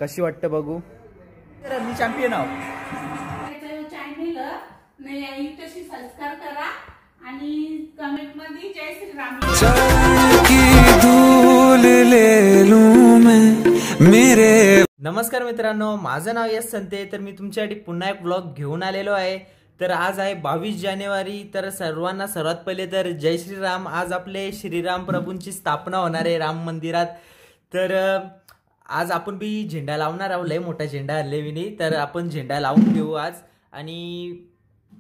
कशी वाटतं बघू. मी चॅम्पियन आहो. चॅनल नाही तशी सबस्क्राइब करा आणि कमेंट मध्ये जय श्रीराम की धूल ले लूं मैं मेरे. नमस्कार मित्रांनो, माझं नाव यश संते. तर मी तुमच्यासाठी पुन्हा एक व्लॉग घेऊन आलेलो आहे. तर आज आहे 22 जानेवारी. तर सर्वांना सर्वात पहिले तर जय श्रीराम. आज आपले श्रीराम प्रभूंची स्थापना होणार आहे राम मंदिरात. तर आज आपण बी झेंडा लावणार आहोत. लय मोठा झेंडा आणले मी, तर आपण झेंडा लावून घेऊ आज. आणि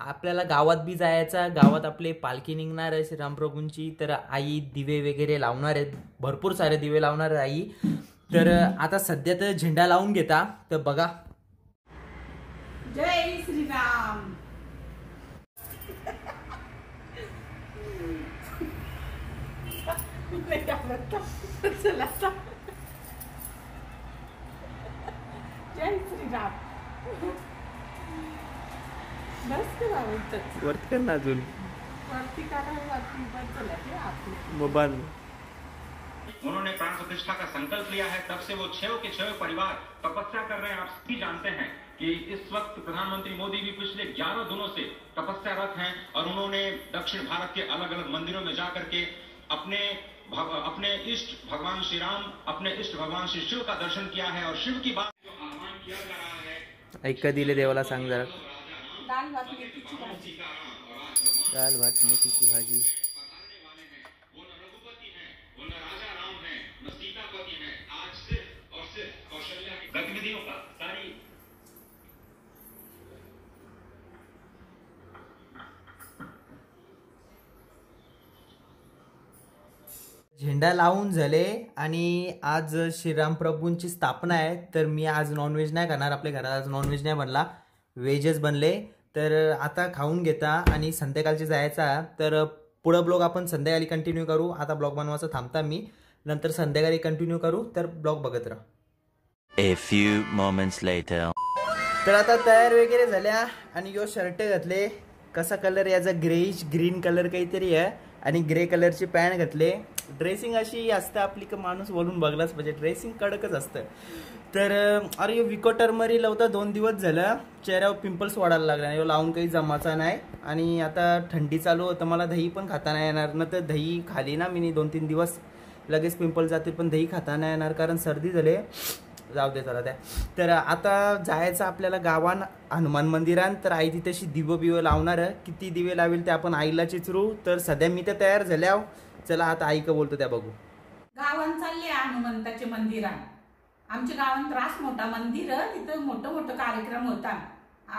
आपल्याला गावात बी जायचा. गावात आपले पालखी निघणार आहे श्रीरामप्रभूंची. तर आई दिवे वगैरे लावणार आहेत, भरपूर सारे दिवे लावणार आहे आई. तर आता सध्या तर झेंडा लावून घेता. तर बघा. जय श्रीराम. जय श्रीराम. बस करा वरती कर ना अजून. वरती करा वरती बस चला के आप मोबाईल. उन्होंने प्राण प्रतिष्ठा का संकल्प लिया है. तब से वो छह के छह परिवार तपस्या कर रहे हैं. आप सभी जानते हैं कि इस वक्त प्रधानमंत्री मोदी भी पिछले 11 दिनों से तपस्यारत हैं और उन्होंने दक्षिण भारत के अलग अलग मंदिरों में जाकर के अपने इष्ट भगवान श्री राम, अपने इष्ट भगवान श्री शिव का दर्शन किया है. और शिव की बात जो आह्वान किया जा रहा है. ऐका दिले देवाला सांग जरा. दाल भात मेथीची भाजी. दाल भात मेथीची भाजी. गतिविधियों का सारी झेंडा लावून झाले आणि आज श्रीराम प्रभूंची स्थापना आहे. तर मी आज नॉनव्हेज नाही खाणार. आपल्या घरात आज नॉनव्हेज नाही बनला, व्हेजच बनले. तर आता खाऊन घेता आणि संध्याकाळची जायचा. तर पुढं ब्लॉग आपण संध्याकाळी कंटिन्यू करू. आता ब्लॉग बनवायचं थांबता मी, नंतर संध्याकाळी कंटिन्यू करू. तर ब्लॉग बघत राहा. A few moments later. तर आता तयार वगैरे झाल्या आणि यो शर्ट घातले. कसा कलर याचा ग्रेइश ग्रीन कलर काहीतरी आहे. आणि ग्रे कलरची पॅन्ट घातले. ड्रेसिंग अशी असतं आपली का माणूस बोलून बघलाच पाहिजे. ड्रेसिंग कडकच असतं. तर अरे यो विको टर्मरी लावता 2 दिवस झालं. चेहऱ्यावर पिंपल्स वाढायला लागला. यो लावून काही जमाचा नाही. आणि आता थंडी चालू होतं, मला दही पण खाता नाही येणार ना. तर दही खाली ना मी 2-3 दिवस लगेच पिंपल जातील. पण दही खाता नाही येणार कारण सर्दी झाली. जाऊ दे चला त्या. तर आता जायचं आपल्याला गावान हनुमान मंदिरात. तर आई तिथेशी दिवं लावणार. किती दिवे लावेल ते आपण आईला चिचरू. तर सध्या मी तर तयार झाल्या. चला आता आई का बोलतो त्या बघू. गावात चालले हनुमंताचे मंदिरात. आमच्या गावात रास मोठा मंदिर, तिथं मोठं कार्यक्रम होता.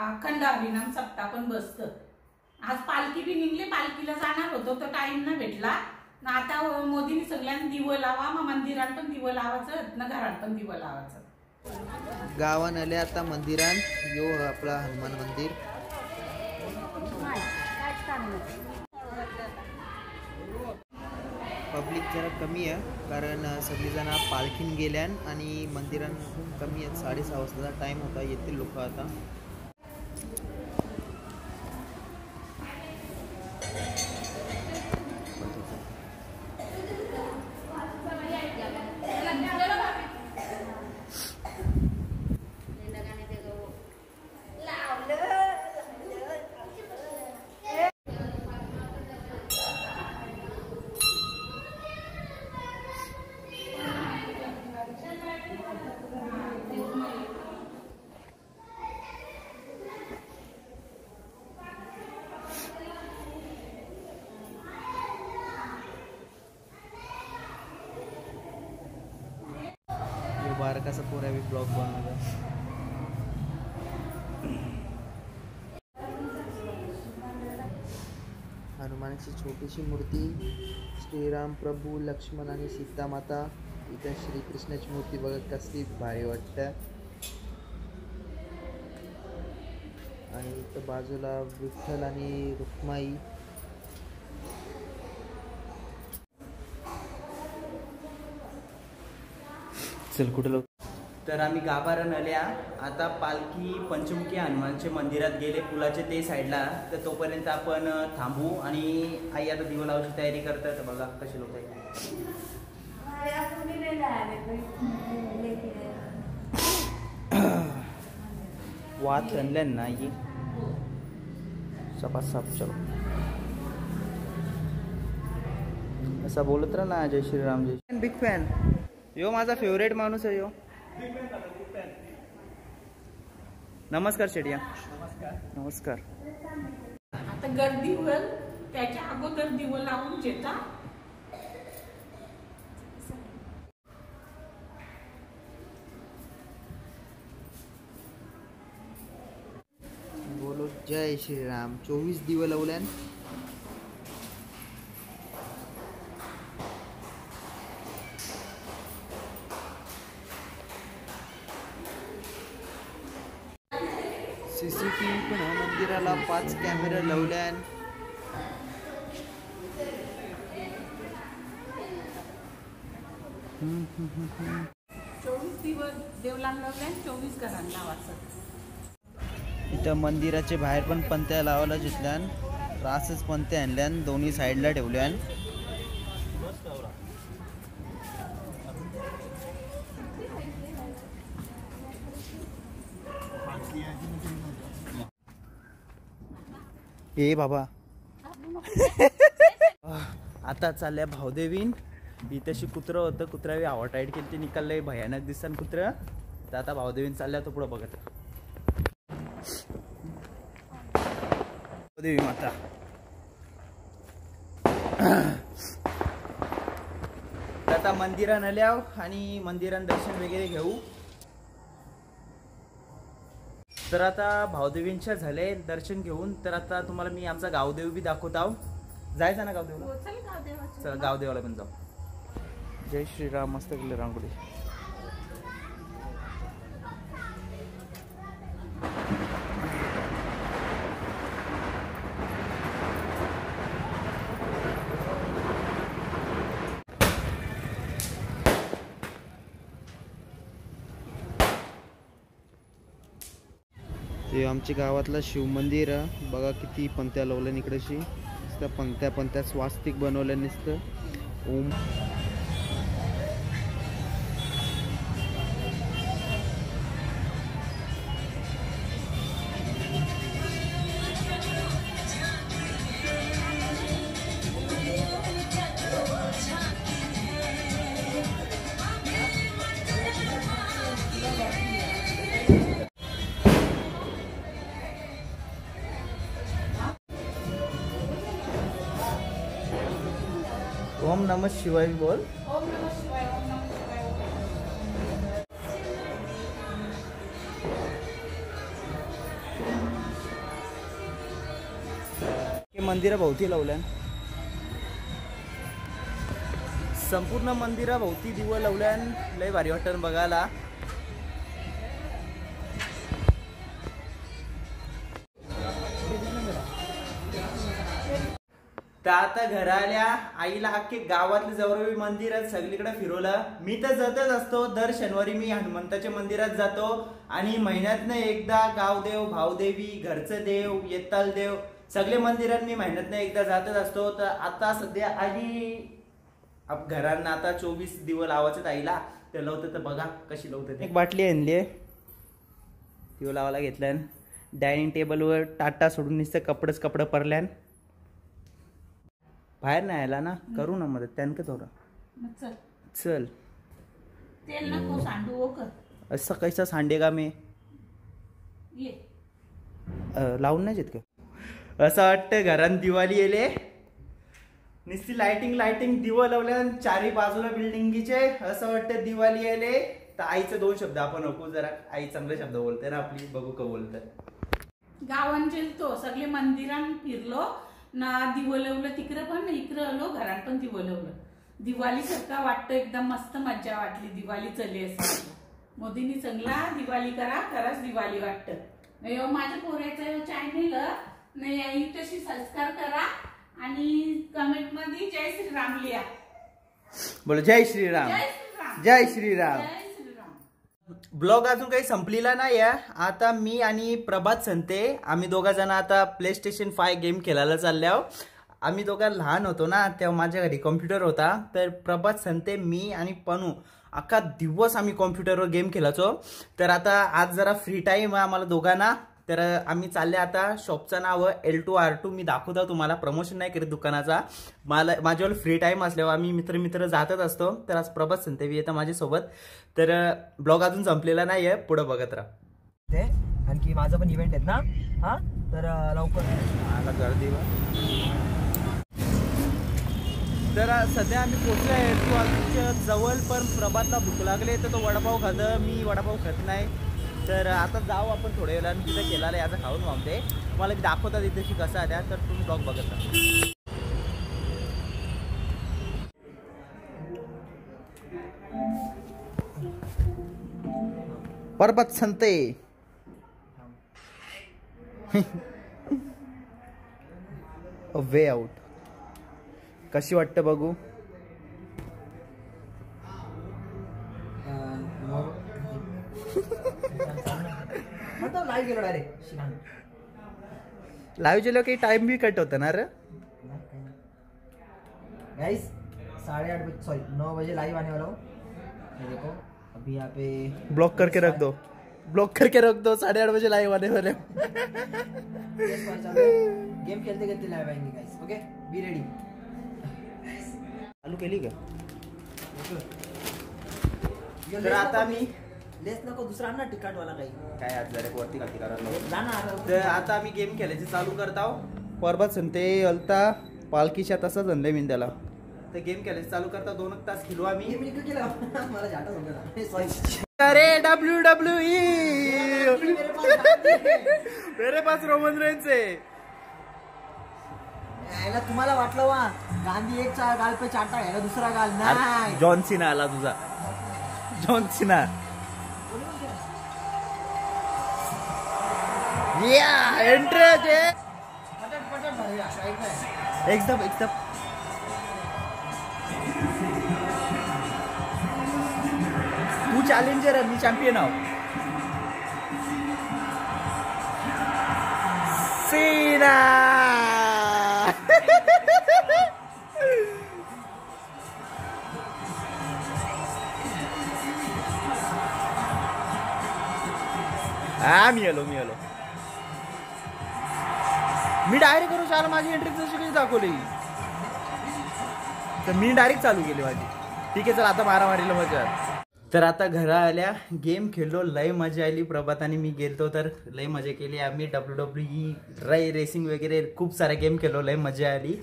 अखंड हरिनाम सप्ताह पण बसतं. आज पालखी बी निघली. पालखीला जाणार होतो तर टाइम न भेटला. आता मोदींनी सगळ्यांना दिवं लावा. मग मंदिरात पण दिवं लावायचं ना, घरात पण दिवं लावायचं. गावान आले आता मंदिरात. यो आपला हनुमान मंदिर. पब्लिक जरा कमी आहे कारण सगळीजण पालखीन गेल्यान आणि मंदिरात कमी आहेत. 6:30 वाजता टाइम होता. येतील लोक आता. बारकाचा पुरा बी ब्लॉग बनवला. हनुमानाची छोटीशी मूर्ती. श्रीराम प्रभू, लक्ष्मण आणि सीता माता. इथं श्रीकृष्णाची मूर्ती बघा कसली भारी वाटतं. आणि इथं बाजूला विठ्ठल आणि रुक्माई. चल कुठं. तर आम्ही गाभारण आल्या. आता पालखी पंचमुखी हनुमानच्या मंदिरात गेले पुलाच्या ते साईडला. तर तोपर्यंत आपण थांबू. आणि आई आता दिवा लावायची तयारी करतात. बघा कसे लोक आहेत. वात आणल्या ना ये सपासाप चलो असा बोलत राहा ना. जय श्रीराम. जय बिग फॅन. यो माझा फेवरेट माणूस आहे. यो नमस्कार शेडिया. नमस्कार. आता गर्दीवर त्याच्या अगोदर दिवं लावून घेता. बोलो जय श्रीराम. 24 दिवं लावल्यान. CCTV पण मंदिराला 5 कॅमेरा लावल्यान. देवला लावल्या 24 घरांना वाचत. इथं मंदिराच्या बाहेर पण पंत्या लावायला घेतल्यान. रासच पंत्या आणल्यान दोन्ही साईडला ठेवल्यान. ए बाबा आता चालल्या भावदेवीन. इथंशी कुत्रं होतं. कुत्र्यावी आवटाईट केली ते निकाललंय भयानक दिसन कुत्रं. तर आता भावदेवीन चालल्या तो पुढं बघत. देवी माता आता मंदिरात आल्या आणि मंदिरात दर्शन वगैरे घेऊ. तर आता भावदेवींच्या झाले दर्शन घेऊन. तर आता तुम्हाला मी आमचा गावदेव बी दाखवत आहो. जायचं ना गावदेवला. चला गावदेवाला पण जाऊ. जय श्रीराम. मस्त केलं रांगोळी. हे आमच्या गावातलं शिवमंदिर आहे. बघा किती पंत्या लावल्या इकडेशी. नुसतं पंत्या स्वास्तिक बनवल्या नुसतं. ओम ओम नमः शिवाय बोल. ओम नमः शिवाय. ओम नमः शिवाय. हे मंदिराभोवती लावल्या. संपूर्ण मंदिराभोवती दिवं लावल्यान. लय भारी वाटतं बघायला. तर आता घराल्या आईला अख्खे गावातले जवळ मंदिरात सगळीकडे फिरवलं. मी तर जातच असतो. दर शनिवारी मी हनुमंताच्या मंदिरात जातो आणि महिन्यातनं एकदा गावदेव, भावदेवी, घरचं देव, येताल देव सगळे मंदिरात मी महिन्यातनं एकदा जातच असतो. तर आता सध्या आई घरांना आता 24 दिवस लावायचं आईला. ते लावतं तर बघा कशी लावतं. एक बाटली आणली आहे. दिवं लावायला घेतल्यान. डायनिंग टेबलवर टाटा सोडून नुसतं कपडं पडल्यान. बाहेर नाही आला ना. करू ना मदत त्यानं का थोडं. चल तेल नको सांडू. असं कैसा सांडेगा मी. लावून नाही येत का. असं वाटतं घरात दिवाळी येले. नुसती लाइटिंग दिवं लावल्या चारी बाजूला बिल्डिंगीचे. असं वाटतं दिवाळी येले. तर आईचे 2 शब्द आपण नको जरा. आई चांगले शब्द बोलते ना आपली. बघू का बोलतात. गावांचे तो सगळे मंदिरात फिरलो ना. दिवं लावलं तिकडं पण इकडं आलो. घरात पण दिवं लावलं. दिवाळी सारखा वाटतं. एकदम मस्त मज्जा वाटली. दिवाळी चली असं. मोदींनी चांगला दिवाळी करा. खरंच दिवाळी वाटतं. माझ्या पोऱ्याचं चॅनेल नाही तशी संस्कार करा आणि कमेंट मध्ये जय श्रीराम लिहा. बोलो जय श्रीराम. जय श्रीराम. ब्लॉग अजून काही संपलेला नाही आहे. आता मी आणि प्रभात संते आम्ही दोघा जण आता PlayStation 5 गेम खेळायला चाललो. आम्ही दोघा लहान होतो ना तेव्हा माझ्या घरी कॉम्प्युटर होता. तर प्रभात संते, मी आणि पनू अख्खा दिवस आम्ही कॉम्प्युटरवर गेम खेळायचो. तर आता आज जरा फ्री टाइम आहे आम्हाला दोघांना. तर आम्ही चालले आता. शॉपचं नाव L2R2. मी दाखवतो तुम्हाला, प्रमोशन नाही करत दुकानाचा. माझ्यावर फ्री टाइम असल्यावर आम्ही मित्र जातच असतो. तर आज प्रभात संतेवी येतं माझ्यासोबत. तर ब्लॉग अजून संपलेला नाहीये, पुढे बघत राहा. ते आणखी माझं पण इव्हेंट आहेत ना. हा तर लवकर गर्दी. तर सध्या आम्ही पोहोचलो L2R2च्या जवळ. पण प्रभातला भूक लागले तर तो वडापाव खातं. मी वडापाव खात नाही. तर आता जाऊ आपण थोड्या वेळाने. तिथं केला आहे याचा खाऊन मागते. तुम्हाला दाखवतात इथे कसं आहे त्या. तर तुम्ही ब्लॉग बघत राहा. परबत संते वे आउट. कशी वाटतं बघू. लाईव्ह गेलो डायरेक्ट. लाईव्ह गेलो काही टाइम भी कट होता ना रे गाइस. 8:30 बजे सॉरी 9 बजे लाइव आने वाला हूँ. ये देखो अभी यहाँ पे ब्लॉक करके रख दो. 8:30 बजे लाइव आने वाले. गेम खेलते खेलते लाइव आएंगे गाइस. Okay be ready. चालू केली का. तर आता मी लेस नको दुसरा ना तिकट वाला काही काय आज जरा वरती खाती करायला. जाणार. तर आता आम्ही गेम खेळायचे चालू करत आहोत. परबत संते अलता पालखीच्या तसंच आणलंय मी त्याला. तर गेम खेळायचे चालू करता. 2 तास खेळू आम्ही. मी केलं मला जाटा समजला. सॉरी. अरे WWE मेरे पास रोमन रेंज है. यायला तुम्हाला वाटलं वा गांधी एक गाल पे चाटा घ्यायला दुसरा गाल नाही. जॉन सिना आला तुझा. John Cena. एंट्रेज आहे. एकदम तू चॅलेंजर आहे, मी चॅम्पियन आहो. सीना. मी आलो. मी डायरेक्ट करू चाल. माझी एंट्री जशी काही दाखवली तर मी डायरेक्ट चालू केली माझी. ठीक आहे चल आता मारामारीला मजा. तर आता घरा आल्या. गेम खेळलो. लय मजा आली. प्रभात आणि मी गेलतो तर लय मजा केली आम्ही. WWE रेसिंग वगैरे खूप सारे गेम खेळलो. लय मजा आली.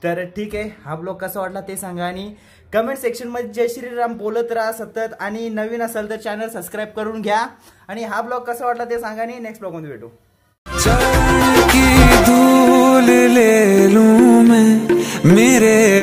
तर ठीक आहे. हा ब्लॉग कसा वाटला ते सांगा. आणि कमेंट सेक्शन मध्ये जय श्रीराम बोलत राहा सतत. आणि नवीन असेल तर चॅनल सबस्क्राईब करून घ्या. आणि हा ब्लॉग कसा वाटला ते सांगा. आणि नेक्स्ट ब्लॉग मध्ये भेटू. धूल ले लूं मैं मेरे